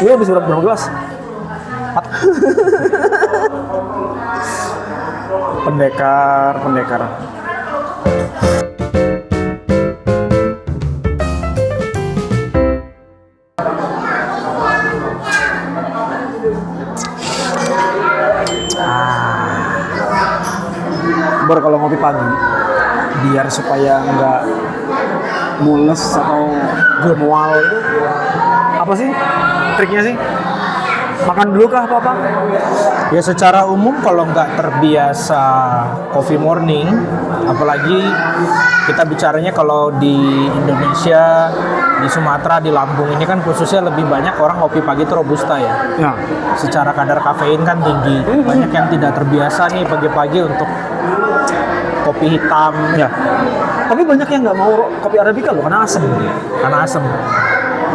Iya, habis berapa gelas? 4. Pendekar. Kalau ngopi pagi biar supaya nggak mules atau gemual itu apa sih triknya sih? Makan dulu kah apa? Ya secara umum kalau nggak terbiasa coffee morning, apalagi kita bicaranya kalau di Indonesia, di Sumatera, di Lampung ini kan khususnya lebih banyak orang kopi pagi itu robusta ya. Ya. Secara kadar kafein kan tinggi. Banyak yang tidak terbiasa nih pagi-pagi untuk kopi hitam. Ya. Tapi banyak yang nggak mau kopi arabica loh karena asam.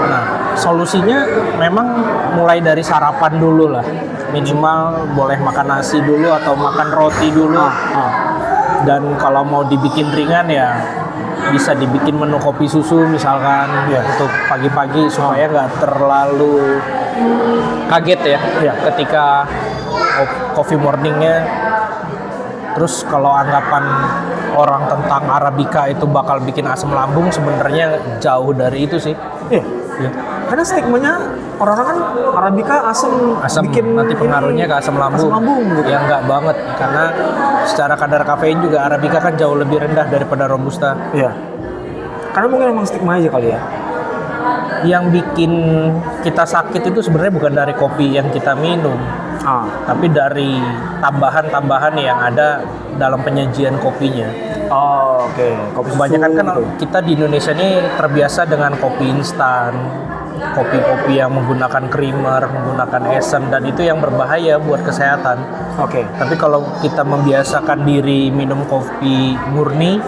Nah, solusinya memang mulai dari sarapan dulu lah. Minimal boleh makan nasi dulu atau makan roti dulu. Dan kalau mau dibikin ringan ya bisa dibikin menu kopi susu misalkan ya, untuk pagi-pagi supaya nggak terlalu kaget ya ketika coffee morningnya. Terus kalau anggapan orang tentang arabica itu bakal bikin asam lambung, sebenarnya jauh dari itu sih. Iya. Karena stigmanya orang-orang kan arabica asam bikin nanti pengaruhnya ke asam lambung. Gitu. Ya enggak banget, karena secara kadar kafein juga arabica kan jauh lebih rendah daripada robusta. Iya. Karena mungkin emang stigma aja kali ya. Yang bikin kita sakit itu sebenarnya bukan dari kopi yang kita minum, tapi dari tambahan-tambahan yang ada dalam penyajian kopinya. Oke. Kopi susu. Kebanyakan kan kita di Indonesia ini terbiasa dengan kopi instan, kopi-kopi yang menggunakan creamer, menggunakan esen, dan itu yang berbahaya buat kesehatan. Oke. Tapi kalau kita membiasakan diri minum kopi murni,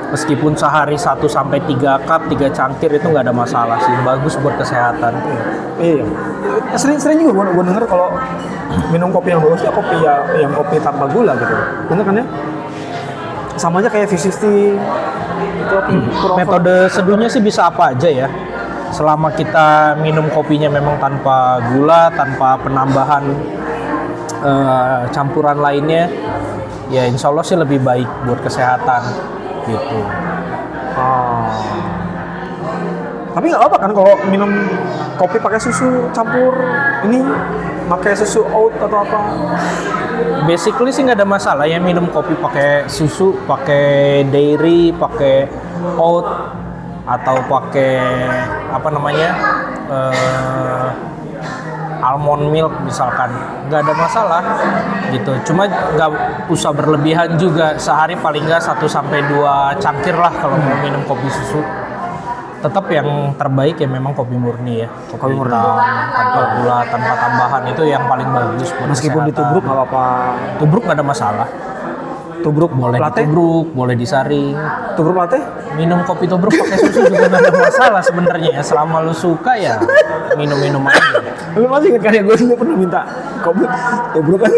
meskipun sehari 1-3 cup, 3 cangkir itu nggak ada masalah sih, bagus buat kesehatan. Iya. Sering juga gue denger kalau minum kopi yang bagus ya kopi yang kopi tanpa gula gitu. Bener kan ya? Sama aja kayak V60. Metode seduhnya sih bisa apa aja ya. Selama kita minum kopinya memang tanpa gula, tanpa penambahan campuran lainnya, ya insya Allah sih lebih baik buat kesehatan gitu. Tapi nggak apa kan kalau minum kopi pakai susu campur ini pakai susu oat atau apa? Basically sih nggak ada masalah ya minum kopi pakai susu, pakai dairy, pakai oat atau pakai apa namanya almond milk misalkan, nggak ada masalah gitu. Cuma nggak usah berlebihan juga, sehari paling nggak 1-2 cangkir lah kalau mau minum kopi susu. Tetap yang terbaik ya memang kopi murni ya, kopi murni tanpa gula, tanpa tambahan, itu yang paling bagus buat meskipun kesehatan. ditubruk nggak apa-apa. Tubruk nggak ada masalah. Tubruk boleh latte? Ditubruk, boleh disaring. Tubruk latte? Minum kopi tubruk pakai susu juga nggak ada masalah sebenarnya ya, selama lu suka ya minum aja. Lu masih ingat kan ya, gue juga pernah minta kopi tubruk kan?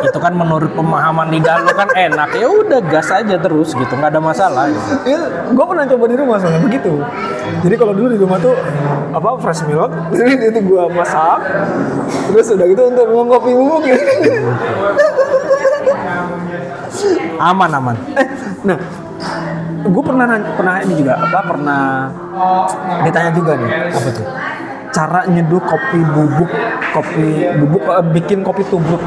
Itu kan menurut pemahaman lidah lu kan enak, ya udah gas aja terus gitu, nggak ada masalah gitu. Ya, gue pernah coba di rumah soalnya begitu. Jadi kalau dulu di rumah tuh apa fresh milk, itu gue masak, terus udah gitu untuk minum kopi bubuk gitu. Aman. Nah, gue pernah ini juga pernah ditanya juga nih, apa tuh? Cara nyeduh kopi bubuk, bikin kopi tubruk.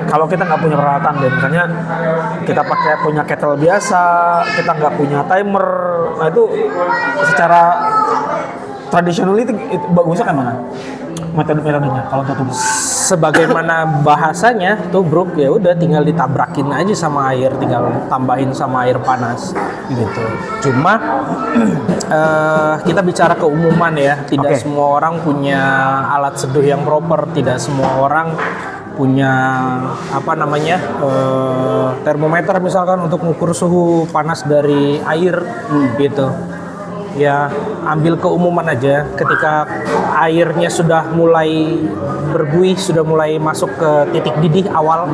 Kalau kita nggak punya peralatan deh, misalnya kita punya kettle biasa, kita nggak punya timer, nah itu secara tradisional itu bagusnya kan mana? Metodenya kalau untuk tubruk. Sebagaimana bahasanya tubruk ya udah tinggal ditabrakin aja sama air, tinggal tambahin sama air panas gitu. Cuma kita bicara keumuman ya, tidak semua orang punya alat seduh yang proper, tidak semua orang punya termometer misalkan untuk mengukur suhu panas dari air gitu. Ya ambil keumuman aja, ketika airnya sudah mulai berbuih, sudah mulai masuk ke titik didih awal,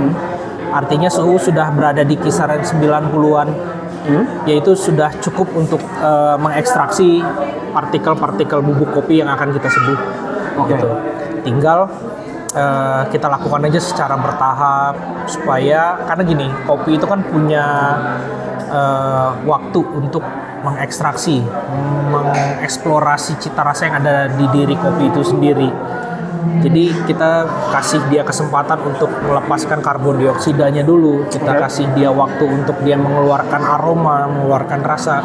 artinya suhu sudah berada di kisaran 90-an, yaitu sudah cukup untuk mengekstraksi partikel-partikel bubuk kopi yang akan kita seduh. Oke. gitu. Tinggal kita lakukan aja secara bertahap supaya, karena gini, kopi itu kan punya waktu untuk mengekstraksi, mengeksplorasi cita rasa yang ada di diri kopi itu sendiri. Jadi kita kasih dia kesempatan untuk melepaskan karbon dioksidanya dulu, kita kasih dia waktu untuk dia mengeluarkan aroma, mengeluarkan rasa,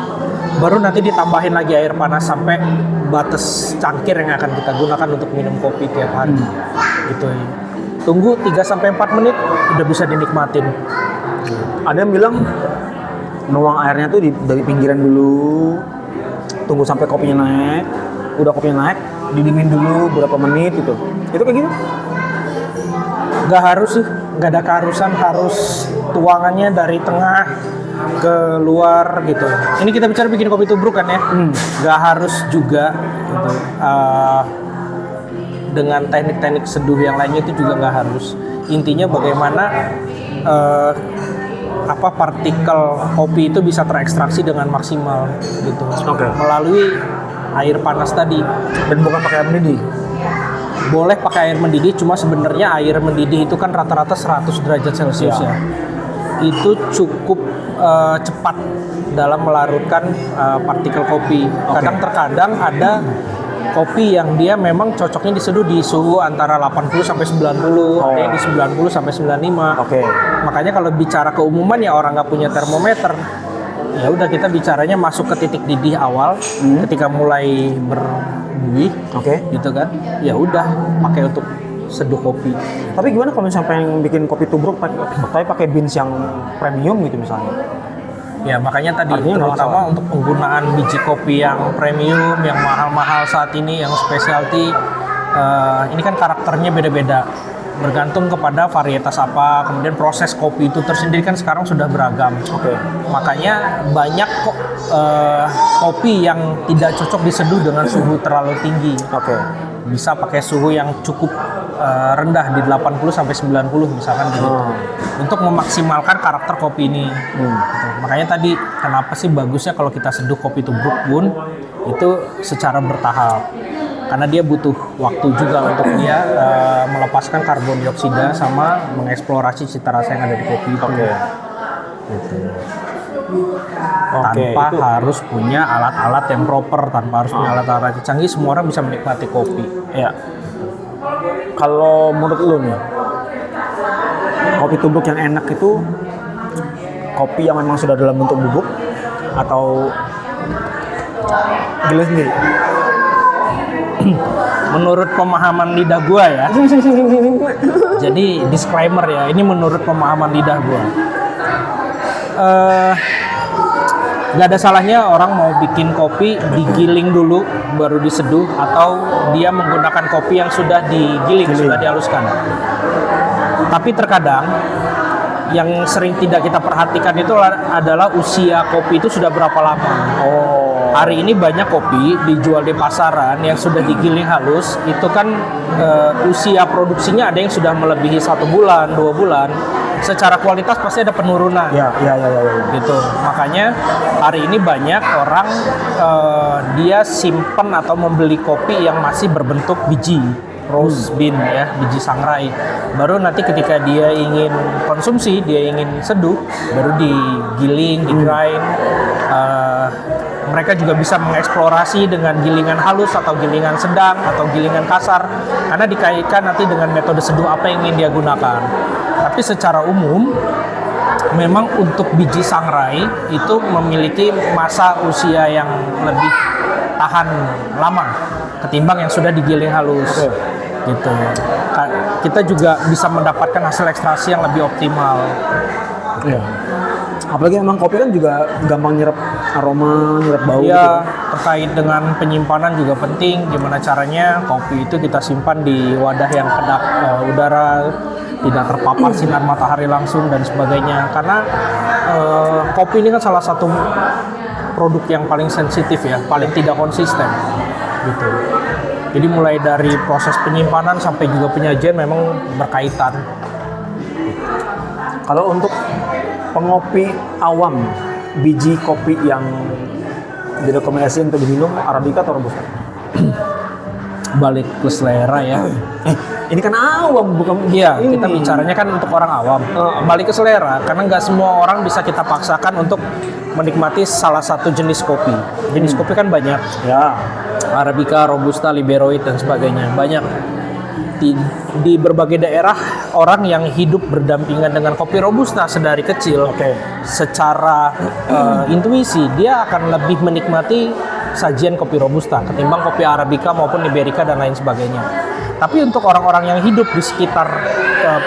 baru nanti ditambahin lagi air panas sampai batas cangkir yang akan kita gunakan untuk minum kopi tiap hari. Gitu. Tunggu 3-4 menit udah bisa dinikmatin. Ada yang bilang nuang airnya tuh dari pinggiran dulu, tunggu sampai kopinya naik, udah kopinya naik, didiemin dulu berapa menit gitu. Itu kayak gitu? Nggak harus sih, nggak ada keharusan harus tuangannya dari tengah ke luar gitu. Ini kita bicara bikin kopi tubruk kan ya, nggak harus juga gitu. Dengan teknik-teknik seduh yang lainnya itu juga nggak harus. Intinya bagaimana partikel kopi itu bisa terekstraksi dengan maksimal gitu. Oke. Melalui air panas tadi. Dan bukan pakai air mendidih. Boleh pakai air mendidih, cuma sebenarnya air mendidih itu kan rata-rata 100 derajat Celcius ya. Itu cukup cepat dalam melarutkan partikel kopi. Kadang terkadang ada kopi yang dia memang cocoknya diseduh di suhu antara 80 sampai 90, ada yang di 90 sampai 95. Oke. Makanya kalau bicara keumuman ya orang nggak punya termometer, ya udah kita bicaranya masuk ke titik didih awal, ketika mulai berbuih, gitu kan? Ya udah pakai untuk seduh kopi. Tapi gimana kalau misalnya pengen bikin kopi tubruk pakai beans yang premium gitu misalnya? Ya makanya tadi Artinya nggak terutama masalah. untuk penggunaan biji kopi yang premium, yang mahal-mahal saat ini, yang specialty, ini kan karakternya beda-beda, bergantung kepada varietas apa, kemudian proses kopi itu tersendiri kan sekarang sudah beragam. Oke. Makanya banyak kok kopi yang tidak cocok diseduh dengan suhu terlalu tinggi. Oke. Bisa pakai suhu yang cukup rendah di 80 sampai 90 misalkan gitu. Untuk memaksimalkan karakter kopi ini. Gitu. Makanya tadi kenapa sih bagusnya kalau kita seduh kopi tubruk pun itu secara bertahap. Karena dia butuh waktu juga untuk dia melepaskan karbon dioksida sama mengeksplorasi cita rasa yang ada di kopi itu. Gitu. Tanpa itu. harus punya alat-alat yang proper, tanpa harus punya alat-alat yang canggih, semua orang bisa menikmati kopi. Ya. Kalau menurut lu nih, kopi tubruk yang enak itu kopi yang memang sudah dalam bentuk bubuk atau gila sendiri? Menurut pemahaman lidah gua ya. Jadi disclaimer ya, ini menurut pemahaman lidah gua. Gak ada salahnya orang mau bikin kopi digiling dulu baru diseduh, atau dia menggunakan kopi yang sudah digiling, sudah dihaluskan. Tapi terkadang yang sering tidak kita perhatikan itu adalah usia kopi itu sudah berapa lama. Hari ini banyak kopi dijual di pasaran yang sudah digiling halus, itu kan usia produksinya ada yang sudah melebihi 1 bulan, 2 bulan. Secara kualitas pasti ada penurunan. Ya. Gitu. Makanya hari ini banyak orang dia simpen atau membeli kopi yang masih berbentuk biji rose bean ya, biji sangrai. Baru nanti ketika dia ingin konsumsi, dia ingin seduh, baru digiling, di-grind. Mereka juga bisa mengeksplorasi dengan gilingan halus atau gilingan sedang atau gilingan kasar, karena dikaitkan nanti dengan metode seduh apa yang ingin dia gunakan. Tapi secara umum memang untuk biji sangrai itu memiliki masa usia yang lebih tahan lama ketimbang yang sudah digiling halus. Gitu. Kita juga bisa mendapatkan hasil ekstraksi yang lebih optimal. Iya. Apalagi emang kopi kan juga gampang nyerap aroma, nyerap bau. Ya, terkait dengan penyimpanan juga penting. Gimana caranya kopi itu kita simpan di wadah yang kedap udara, tidak terpapar sinar matahari langsung dan sebagainya. Karena kopi ini kan salah satu produk yang paling sensitif ya, paling tidak konsisten. Gitu. Jadi mulai dari proses penyimpanan sampai juga penyajian memang berkaitan. Kalau untuk pengopi awam, biji kopi yang direkomendasikan untuk diminum Arabica atau Robusta? balik ke selera ya. Ini kan awam bukan Iya, ini. kita bicaranya kan untuk orang awam. Balik ke selera, karena nggak semua orang bisa kita paksakan untuk menikmati salah satu jenis kopi. Jenis kopi kan banyak, Ya. Arabica, Robusta, Liberoid dan sebagainya. Banyak di berbagai daerah orang yang hidup berdampingan dengan kopi Robusta sedari kecil. Oke. Secara intuisi dia akan lebih menikmati sajian kopi Robusta ketimbang kopi Arabica maupun Liberica dan lain sebagainya. Tapi untuk orang-orang yang hidup di sekitar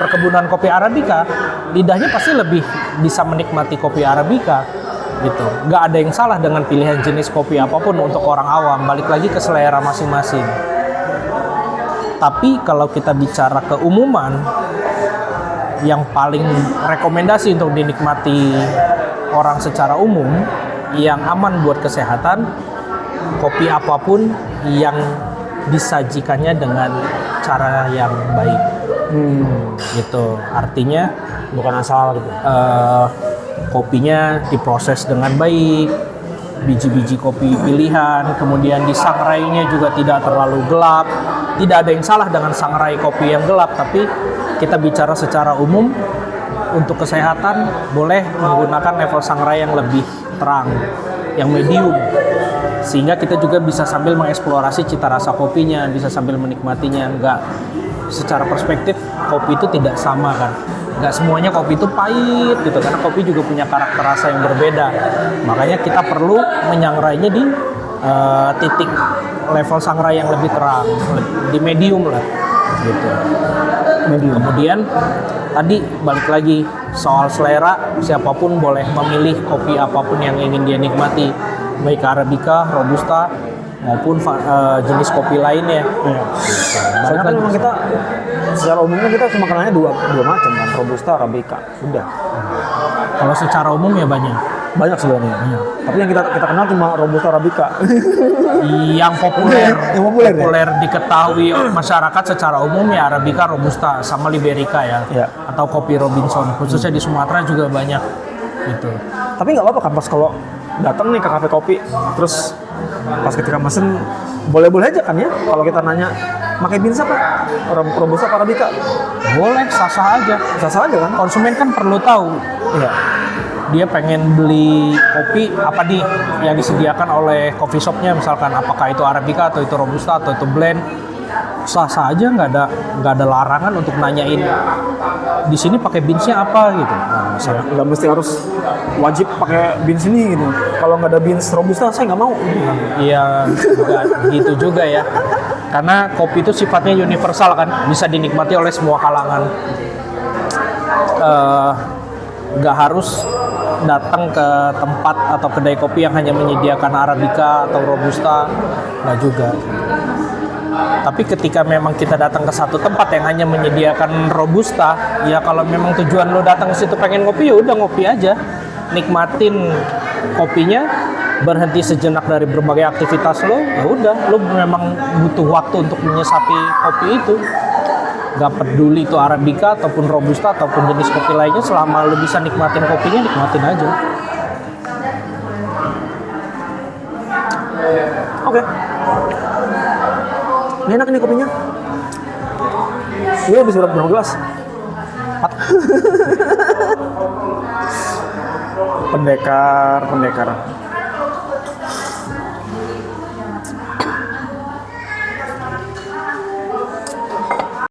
perkebunan kopi Arabica, lidahnya pasti lebih bisa menikmati kopi Arabica gitu. Nggak ada yang salah dengan pilihan jenis kopi apapun untuk orang awam, balik lagi ke selera masing-masing. Tapi kalau kita bicara keumuman, yang paling rekomendasi untuk dinikmati orang secara umum, yang aman buat kesehatan, kopi apapun yang disajikannya dengan cara yang baik. Gitu. Artinya Bukan asal gitu. kopinya diproses dengan baik, biji-biji kopi pilihan, kemudian disangrainya juga tidak terlalu gelap. Tidak ada yang salah dengan sangrai kopi yang gelap, tapi kita bicara secara umum untuk kesehatan boleh menggunakan level sangrai yang lebih terang, yang medium, sehingga kita juga bisa sambil mengeksplorasi cita rasa kopinya, bisa sambil menikmatinya. Enggak, secara perspektif kopi itu tidak sama kan, nggak semuanya kopi itu pahit gitu, karena kopi juga punya karakter rasa yang berbeda. Makanya kita perlu menyangrainya di titik level sangrai yang lebih terang, di medium lah gitu. Medium. Kemudian tadi balik lagi soal selera, siapapun boleh memilih kopi apapun yang ingin dia nikmati, baik Arabica, Robusta maupun jenis kopi lainnya. Iya. Soalnya kan memang kita secara umumnya kita cuma kenalnya dua macam kan, Robusta, Arabica. Udah. Kalau secara umum ya banyak Sebenarnya. Tapi yang kita kenal cuma Robusta, Arabica. yang populer, Yang populer ya? diketahui masyarakat secara umum ya Arabica, Robusta sama Liberica ya. Iya. Atau kopi Robinson, khususnya di Sumatera juga banyak gitu. Tapi nggak apa-apa kan pas kalau datang nih ke kafe kopi, terus pas ketika mesen boleh-boleh aja kan ya kalau kita nanya pakai beans apa, Robusta apa Arabica, Boleh, sah-sah aja. sah aja kan. Konsumen kan perlu tahu Iya. dia pengen beli kopi apa nih yang disediakan oleh coffee shopnya, misalkan apakah itu Arabica atau itu Robusta atau itu blend, sah-sah aja, nggak ada larangan untuk nanyain di sini pakai beansnya apa gitu. Nah, misalnya Nggak mesti harus wajib pakai beans ini gitu. Kalau nggak ada beans Robusta saya nggak mau. iya, nggak gitu juga ya, karena kopi itu sifatnya universal kan, bisa dinikmati oleh semua kalangan. Nggak harus datang ke tempat atau kedai kopi yang hanya menyediakan Arabica atau Robusta, nggak juga. Tapi ketika memang kita datang ke satu tempat yang hanya menyediakan Robusta, ya kalau memang tujuan lo datang ke situ pengen ngopi, ya udah ngopi aja, nikmatin kopinya, berhenti sejenak dari berbagai aktivitas lo, ya udah, lo memang butuh waktu untuk menyesapi kopi itu. Gak peduli itu Arabica ataupun Robusta ataupun jenis kopi lainnya, selama lo bisa nikmatin kopinya, nikmatin aja. Oke. Ini enak nih kopinya. Iya, habis berapa gelas? 4. Pendekar.